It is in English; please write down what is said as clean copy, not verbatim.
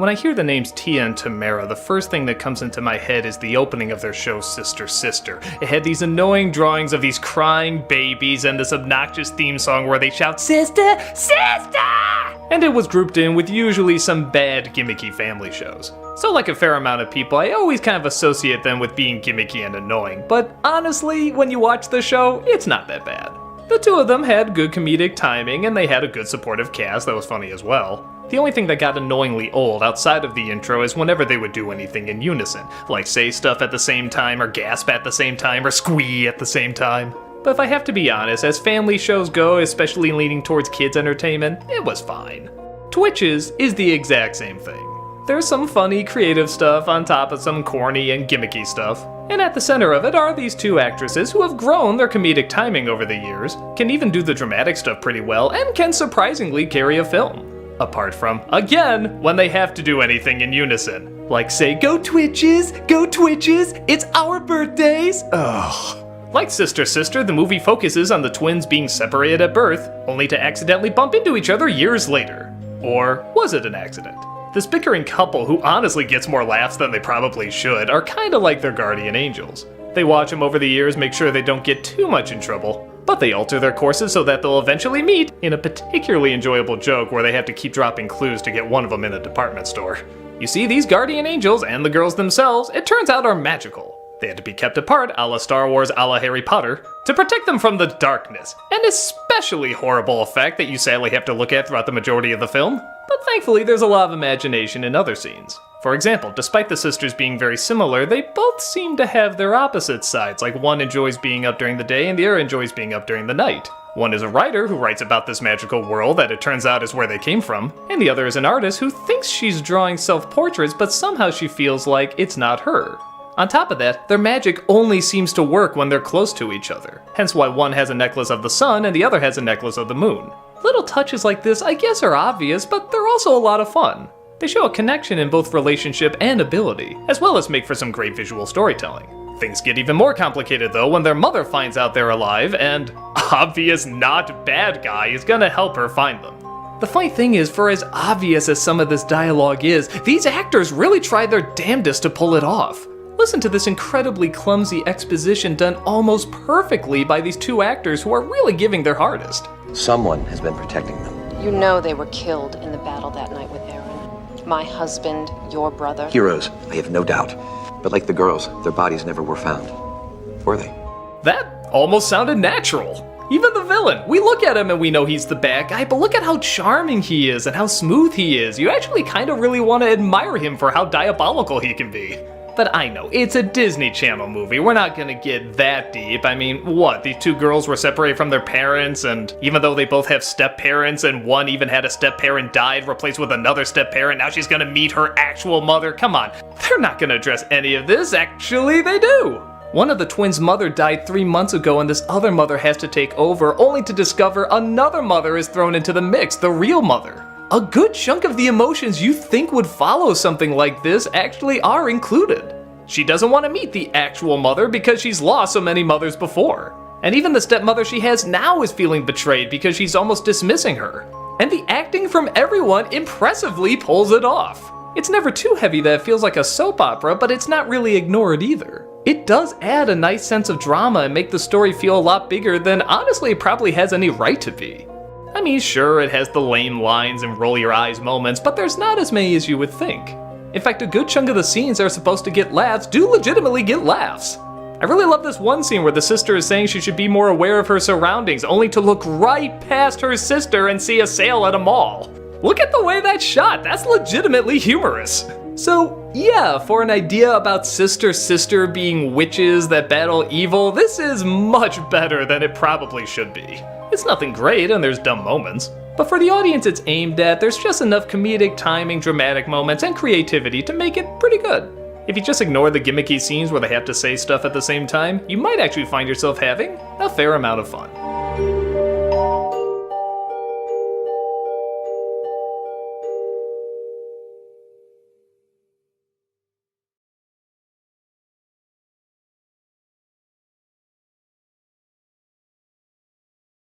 When I hear the names Tia and Tamara, the first thing that comes into my head is the opening of their show Sister Sister. It had these annoying drawings of these crying babies and this obnoxious theme song where they shout, "Sister! Sister!" And it was grouped in with usually some bad, gimmicky family shows. So like a fair amount of people, I always kind of associate them with being gimmicky and annoying, but honestly, when you watch the show, it's not that bad. The two of them had good comedic timing, and they had a good supportive cast that was funny as well. The only thing that got annoyingly old outside of the intro is whenever they would do anything in unison, like say stuff at the same time, or gasp at the same time, or squee at the same time. But if I have to be honest, as family shows go, especially leaning towards kids entertainment, it was fine. Twitches is the exact same thing. There's some funny, creative stuff on top of some corny and gimmicky stuff. And at the center of it are these two actresses who have grown their comedic timing over the years, can even do the dramatic stuff pretty well, and can surprisingly carry a film. Apart from, again, when they have to do anything in unison. Like say, "Go Twitches! Go Twitches! It's our birthdays!" Ugh. Like Sister Sister, the movie focuses on the twins being separated at birth, only to accidentally bump into each other years later. Or was it an accident? This bickering couple, who honestly gets more laughs than they probably should, are kinda like their guardian angels. They watch them over the years, make sure they don't get too much in trouble, but they alter their courses so that they'll eventually meet in a particularly enjoyable joke where they have to keep dropping clues to get one of them in a department store. You see, these guardian angels and the girls themselves, it turns out, are magical. They had to be kept apart, a la Star Wars, a la Harry Potter, to protect them from the darkness, an especially horrible effect that you sadly have to look at throughout the majority of the film. But thankfully, there's a lot of imagination in other scenes. For example, despite the sisters being very similar, they both seem to have their opposite sides, like one enjoys being up during the day and the other enjoys being up during the night. One is a writer who writes about this magical world that it turns out is where they came from, and the other is an artist who thinks she's drawing self-portraits, but somehow she feels like it's not her. On top of that, their magic only seems to work when they're close to each other, hence why one has a necklace of the sun and the other has a necklace of the moon. Little touches like this I guess are obvious, but they're also a lot of fun. They show a connection in both relationship and ability, as well as make for some great visual storytelling. Things get even more complicated though when their mother finds out they're alive and obvious not bad guy is gonna help her find them. The funny thing is, for as obvious as some of this dialogue is, these actors really tried their damnedest to pull it off. Listen to this incredibly clumsy exposition done almost perfectly by these two actors who are really giving their hardest. Someone has been protecting them. You know they were killed in the battle that night with Aaron. My husband, your brother. Heroes, I have no doubt. But like the girls, their bodies never were found. Were they? That almost sounded natural. Even the villain, we look at him and we know he's the bad guy, but look at how charming he is and how smooth he is. You actually kind of really want to admire him for how diabolical he can be. But I know, it's a Disney Channel movie, we're not gonna get that deep. I mean, what, these two girls were separated from their parents, and even though they both have step-parents, and one even had a step-parent died, replaced with another step-parent, now she's gonna meet her actual mother? Come on, they're not gonna address any of this. Actually, they do! One of the twins' mother died 3 months ago, and this other mother has to take over, only to discover another mother is thrown into the mix, the real mother. A good chunk of the emotions you think would follow something like this actually are included. She doesn't want to meet the actual mother because she's lost so many mothers before. And even the stepmother she has now is feeling betrayed because she's almost dismissing her. And the acting from everyone impressively pulls it off. It's never too heavy that it feels like a soap opera, but it's not really ignored either. It does add a nice sense of drama and make the story feel a lot bigger than honestly it probably has any right to be. I mean, sure, it has the lame lines and roll your eyes moments, but there's not as many as you would think. In fact, a good chunk of the scenes that are supposed to get laughs do legitimately get laughs. I really love this one scene where the sister is saying she should be more aware of her surroundings, only to look right past her sister and see a sale at a mall. Look at the way that's shot, that's legitimately humorous. So yeah, for an idea about sister being witches that battle evil, this is much better than it probably should be. It's nothing great and there's dumb moments, but for the audience it's aimed at, there's just enough comedic timing, dramatic moments, and creativity to make it pretty good. If you just ignore the gimmicky scenes where they have to say stuff at the same time, you might actually find yourself having a fair amount of fun.